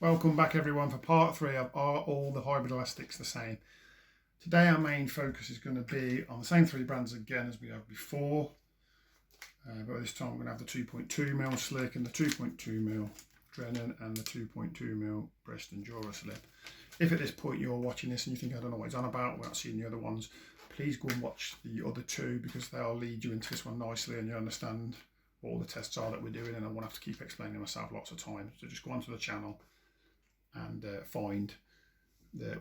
Welcome back everyone for part 3 of Are All the Hybrid Elastics the Same? Today our main focus is going to be on the same 3 brands again as we have before, but this time we're going to have the 2.2mm slick and the 2.2mm Drennan and the 2.2mm Preston Dura slip. If at this point you're watching this and you think I don't know what it's on about, we're not seeing the other ones, please go and watch the other 2 because they'll lead you into this one nicely and you understand what all the tests are that we're doing, and I won't have to keep explaining myself lots of times. So just go onto the channel and find the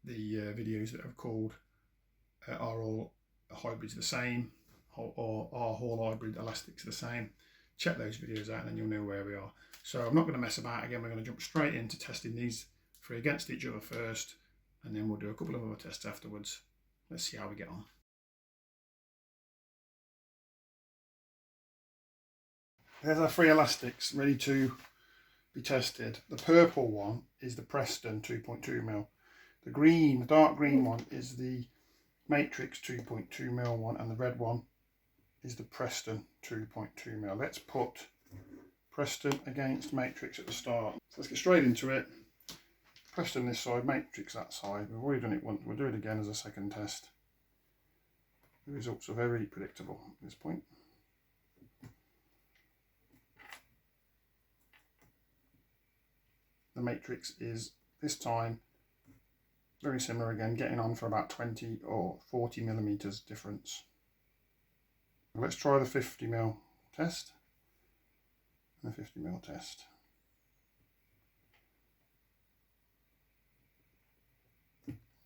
videos that are called Are All Hybrids the Same or Are All Hybrid Elastics the Same. Check those videos out and then you'll know where we are. So I'm not going to mess about again, we're going to jump straight into testing these 3 against each other first, and then we'll do a couple of other tests afterwards. Let's see how we get on. There's our 3 elastics ready to be tested. The purple one is the Preston 2.2mm. The green, the dark green one is the Matrix 2.2mm one, and the red one is the Preston 2.2mm. Let's put Preston against Matrix at the start. So let's get straight into it. Preston this side, Matrix that side. We've already done it once, we'll do it again as a second test. The results are very predictable at this point. The Matrix is this time very similar again, getting on for about 20 or 40 millimeters difference. Let's try the 50mm test and the 50mm test.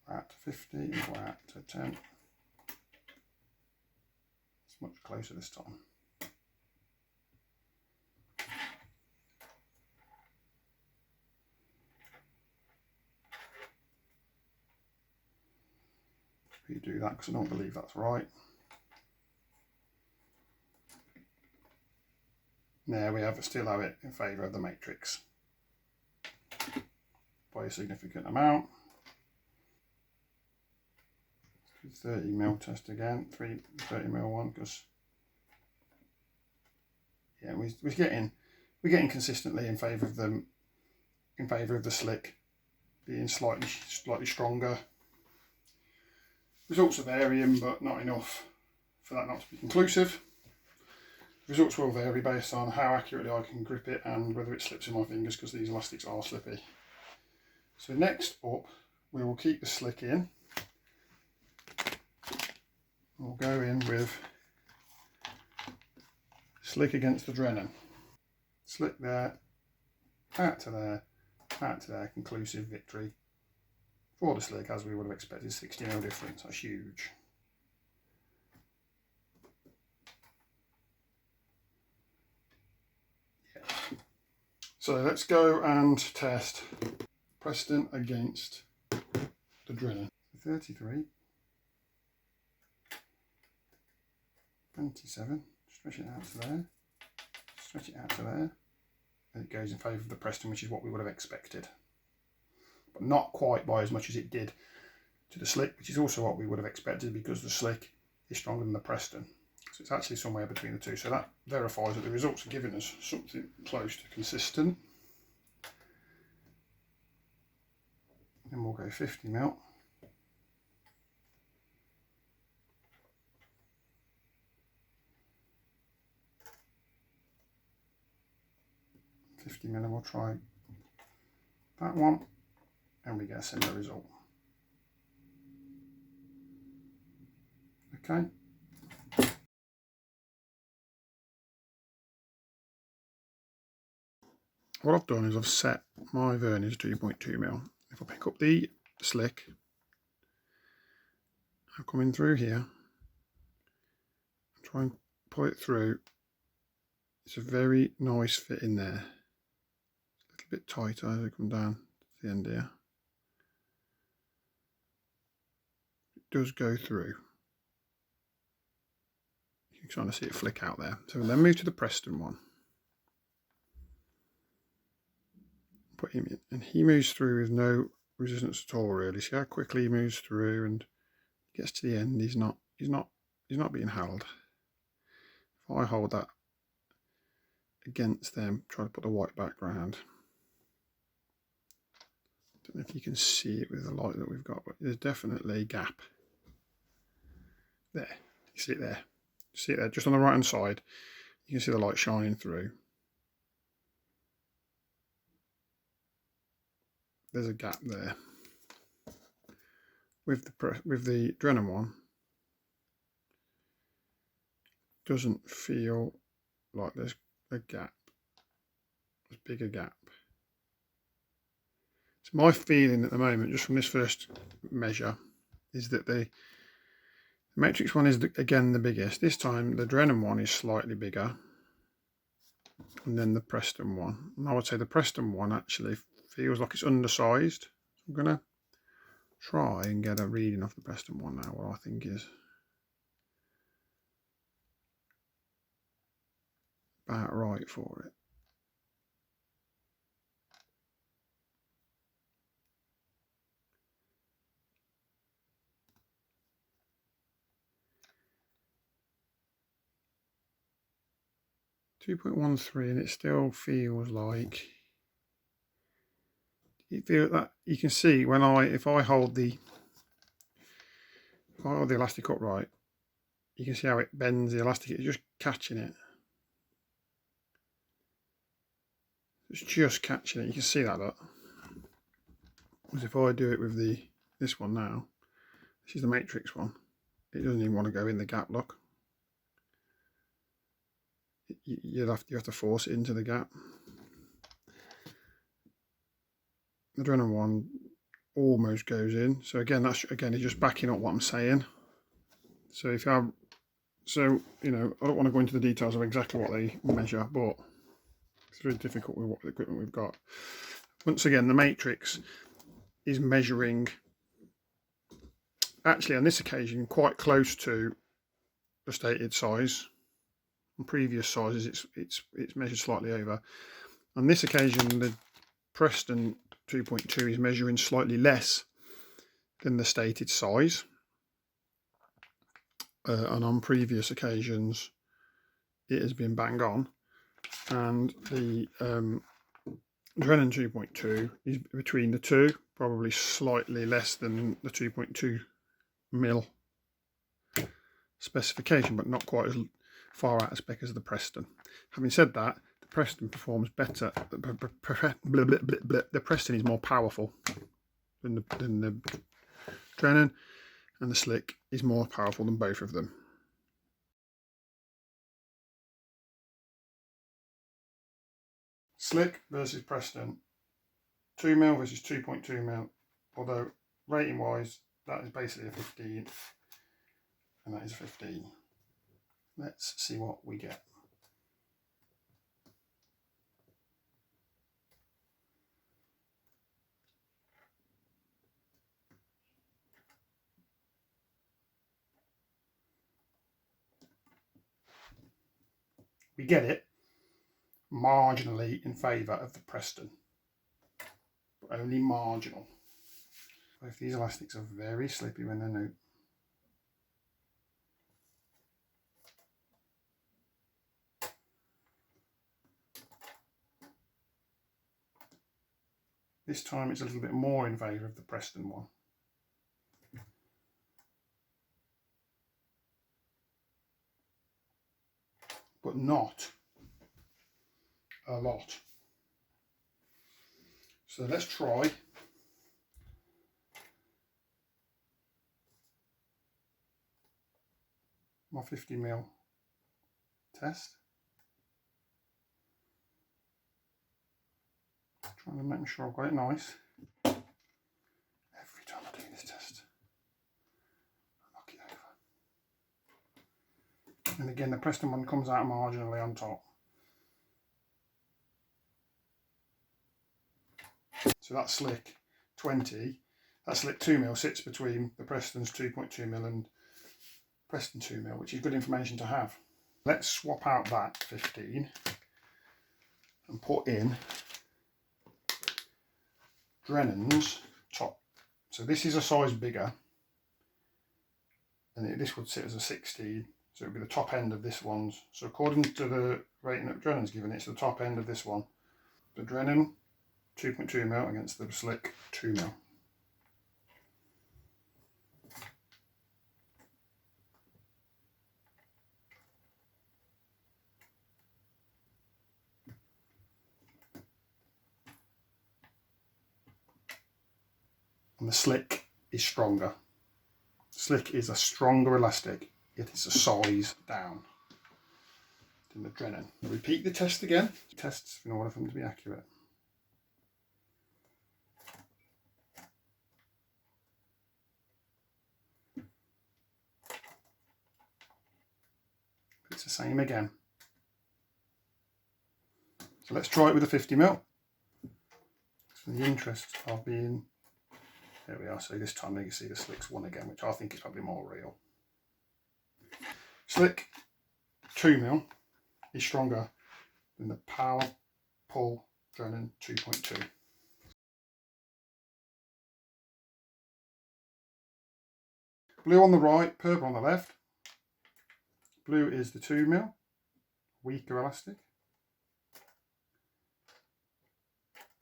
We're at 50, we're at 10. It's much closer this time. Redo that because I don't believe that's right. There we still have it in favour of the Matrix by a significant amount. 30mm test again, 30mm one, because yeah, we're getting consistently in favour of them, in favour of the slick being slightly stronger. Results are varying, but not enough for that not to be conclusive. Results will vary based on how accurately I can grip it and whether it slips in my fingers, because these elastics are slippy. So next up, we will keep the slick in. We'll go in with slick against the Drennan. Slick there, out to there, out to there, conclusive victory for the slick, as we would have expected. 60mm difference, that's huge. Yeah. So let's go and test Preston against the Drennan. 33, 27, stretch it out to there, stretch it out to there, and it goes in favour of the Preston, which is what we would have expected, but not quite by as much as it did to the slick, which is also what we would have expected because the slick is stronger than the Preston. So it's actually somewhere between the two. So that verifies that the results are giving us something close to consistent. Then we'll go 50mm. And we'll try that one, and we get a similar result. Okay. What I've done is I've set my vernier to 2.2mm. If I pick up the slick, I'll come in through here, try and pull it through. It's a very nice fit in there. It's a little bit tighter as I come down to the end here. It does go through. You can kind of see it flick out there. So we'll then move to the Preston one. Put him in, and he moves through with no resistance at all really. See how quickly he moves through, and gets to the end, he's not being held. If I hold that against them, try to put the white background, Don't know if you can see it with the light that we've got, but there's definitely a gap. There, you see it there. See it there, just on the right hand side. You can see the light shining through. There's a gap there. With the Drennan one, doesn't feel like there's a gap, there's a bigger gap. So my feeling at the moment, just from this first measure, is that the Matrix one is again the biggest. This time the Drennan one is slightly bigger, and then the Preston one. And I would say the Preston one actually feels like it's undersized. I'm gonna try and get a reading off the Preston one now, what I think is about right for it. .13, and it still feels like you feel that you can see when if I hold the elastic upright, you can see how it bends the elastic. It's just catching it. It's just catching it. You can see that. Look. Whereas if I do it with this one now, this is the Matrix one. It doesn't even want to go in the gap. Look. You have to force it into the gap. The Drennan one almost goes in. So again, it's just backing up what I'm saying. So if I, you know, I don't want to go into the details of exactly what they measure, but it's very difficult with what equipment we've got. Once again, the Matrix is measuring, actually on this occasion, quite close to the stated size. On previous sizes, it's measured slightly over. On this occasion, the Preston 2.2 is measuring slightly less than the stated size. And on previous occasions, it has been bang on. And the Drennan 2.2 is between the two, probably slightly less than the 2.2 mil specification, but not quite as far out of spec as the Preston. Having said that, the Preston performs better. The Preston is more powerful than the Drennan, and the Slick is more powerful than both of them. Slick versus Preston, 2 mil versus 2.2 mil, although rating wise that is basically a 15 and that is a 15. Let's see what we get. We get it marginally in favour of the Preston, but only marginal. Both these elastics are very slippy when they're new. This time it's a little bit more in favour of the Preston one. But not a lot. So let's try my 50 mil test. Trying to make sure I've got it nice. Every time I do this test, I knock it over. And again, the Preston one comes out marginally on top. So that Slick 20, that Slick 2 mil sits between the Preston's 2.2 mil and Preston 2 mil, which is good information to have. Let's swap out that 15 and put in Drennan's top. So this is a size bigger, and this would sit as a 16, so it would be the top end of this one's. So according to the rating that Drennan's given, it's the top end of this one. The Drennan 2.2mm against the slick 2mm. And the slick is stronger. Slick is a stronger elastic, yet it's a size down than the Drennan. I'll repeat the test again. Tests in order for them to be accurate. It's the same again. So let's try it with a 50mm. For the interest of being, there we are. So this time you can see the slick's won again, which I think is probably more real. Slick 2mm is stronger than the Power Pull Drennan 2.2. Blue on the right, purple on the left. Blue is the 2mm, weaker elastic.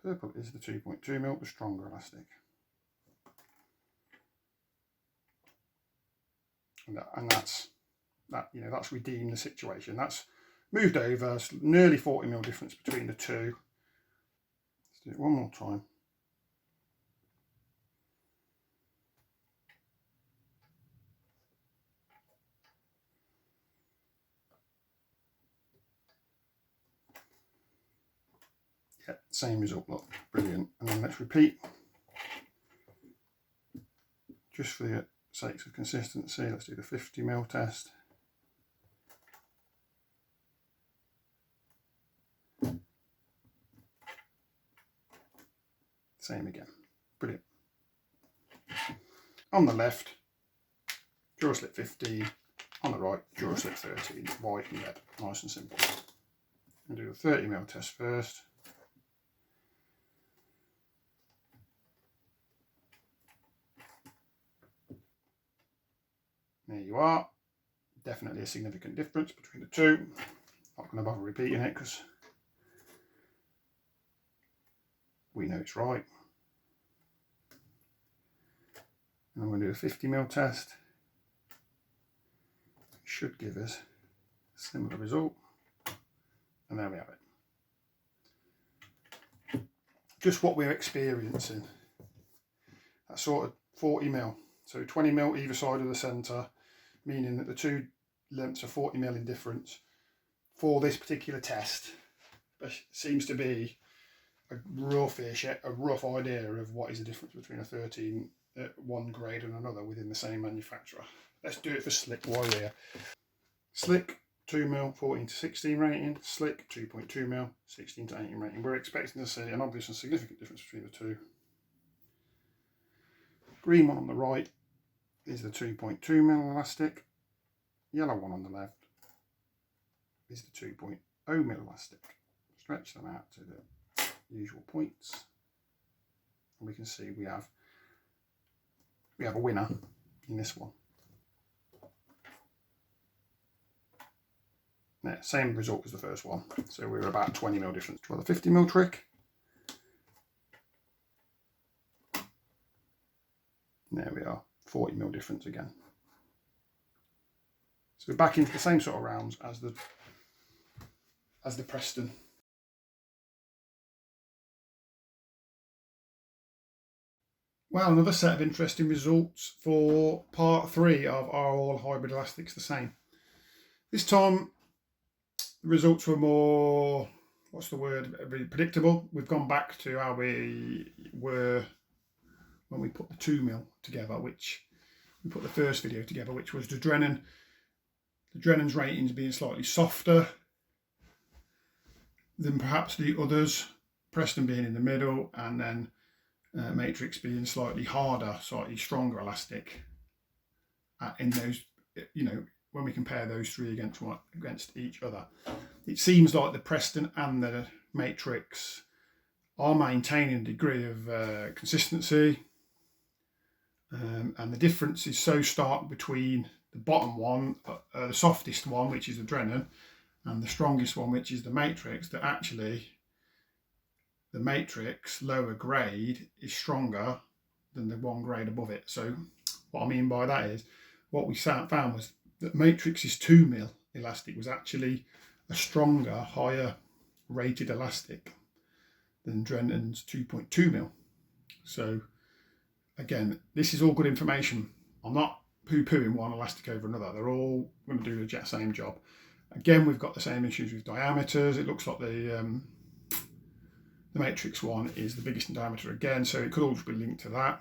Purple is the 2.2mm, the stronger elastic. And that's redeemed the situation. That's moved over, nearly 40mm difference between the two. Let's do it one more time. Yeah, same result, look, brilliant. And then let's repeat. Just for the sakes of consistency, let's do the 50mm test. Same again, brilliant. On the left, Duraslip 15, on the right, Duraslip 13, white and red, nice and simple. I'll do a 30mm test first. There you are. Definitely a significant difference between the two. Not going to bother repeating it because we know it's right. And I'm going to do a 50mm test. It should give us a similar result. And there we have it. Just what we're experiencing. That sort of 40mm. So 20mm either side of the centre, meaning that the two lengths are 40mm in difference. For this particular test, there seems to be a rough idea of what is the difference between a 13 one grade and another within the same manufacturer. Let's do it for slick while we're here. Slick 2mm 14 to 16 rating, slick 2.2mm 16 to 18 rating. We're expecting to see an obvious and significant difference between the two. Green one on the right is the 2.2mm elastic. Yellow one on the left is the 2.0mm elastic. Stretch them out to the usual points, and we can see we have a winner in this one. Yeah, same result as the first one, so we're about 20mm difference. Try the 50mm trick. There we are, 40mm difference again. So we're back into the same sort of rounds as the Preston. Well, another set of interesting results for part 3 of Are All Hybrid Elastics the Same? This time the results were more, what's the word, very predictable. We've gone back to how we were when we put the 2mm together, which we put the first video together, which was the Drennan. The Drennan's ratings being slightly softer than perhaps the others, Preston being in the middle, and then Matrix being slightly harder, slightly stronger elastic in those, when we compare those three against each other. It seems like the Preston and the Matrix are maintaining a degree of consistency, and the difference is so stark between the bottom one, the softest one, which is the Drennan, and the strongest one, which is the Matrix, that actually the matrix lower grade is stronger than the one grade above it. So what I mean by that is, what we found was that matrix's 2mm elastic was actually a stronger, higher rated elastic than Drenton's 2.2mm. So again, this is all good information. I'm not poo-pooing one elastic over another. They're all going to do the same job. Again, we've got the same issues with diameters. It looks like the matrix one is the biggest in diameter again, so it could all just be linked to that.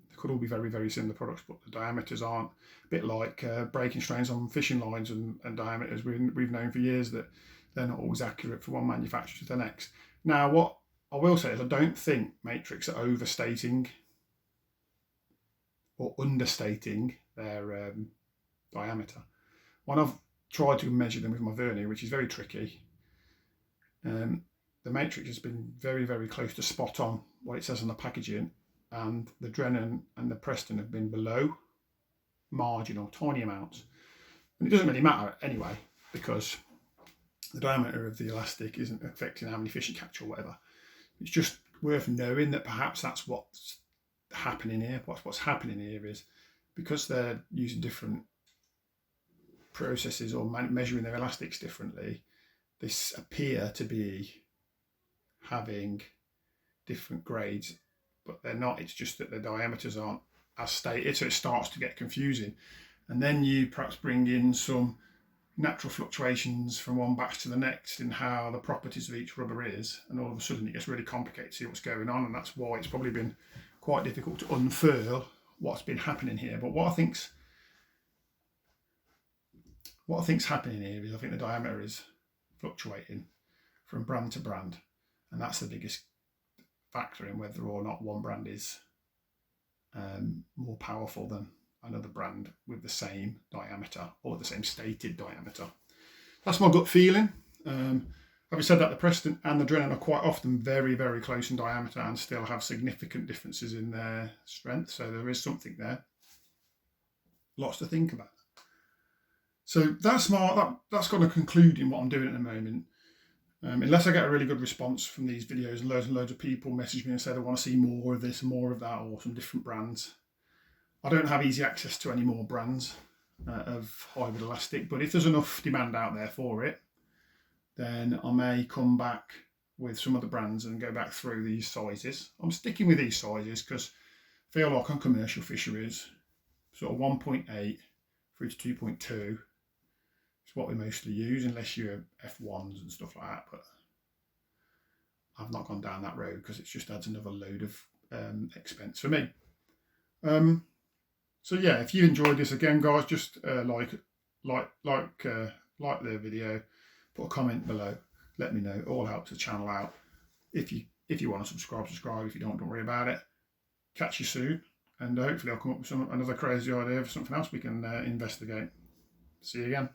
They could all be very, very similar products, but the diameters aren't. A bit like braking strains on fishing lines and diameters. We've known for years that they're not always accurate for one manufacturer to the next. Now, what I will say is I don't think matrix are overstating or understating their diameter. When I've tried to measure them with my vernier, which is very tricky, the matrix has been very, very close to spot on what it says on the packaging, and the Drenton and the Preston have been below marginal, tiny amounts. And it doesn't really matter anyway, because the diameter of the elastic isn't affecting how many fish you catch or whatever. It's just worth knowing that perhaps that's what's happening here. What's happening here is, because they're using different processes or measuring their elastics differently, they appear to be having different grades, but they're not. It's just that the diameters aren't as stated, so it starts to get confusing. And then you perhaps bring in some natural fluctuations from one batch to the next in how the properties of each rubber is, and all of a sudden it gets really complicated to see what's going on, and that's why it's probably been quite difficult to unfurl what's been happening here. But what I think's happening here is, I think the diameter is fluctuating from brand to brand, and that's the biggest factor in whether or not one brand is more powerful than another brand with the same diameter or the same stated diameter. That's my gut feeling. Having said that, the Preston and the Drenton are quite often very, very close in diameter and still have significant differences in their strength, so there is something there. Lots to think about. So that's going to conclude in what I'm doing at the moment. Unless I get a really good response from these videos and loads of people message me and say they want to see more of this and more of that, or some different brands. I don't have easy access to any more brands of hybrid elastic, but if there's enough demand out there for it, then I may come back with some other brands and go back through these sizes. I'm sticking with these sizes because I feel like on commercial fisheries, sort of 1.8 through to 2.2 is what we mostly use, unless you're F1s and stuff like that, but I've not gone down that road because it just adds another load of expense for me. So yeah, if you enjoyed this, again guys, just like the video, put a comment below, let me know. It all helps the channel out. If you want to subscribe. If you don't worry about it. Catch you soon, and hopefully I'll come up with another crazy idea for something else we can investigate. See you again.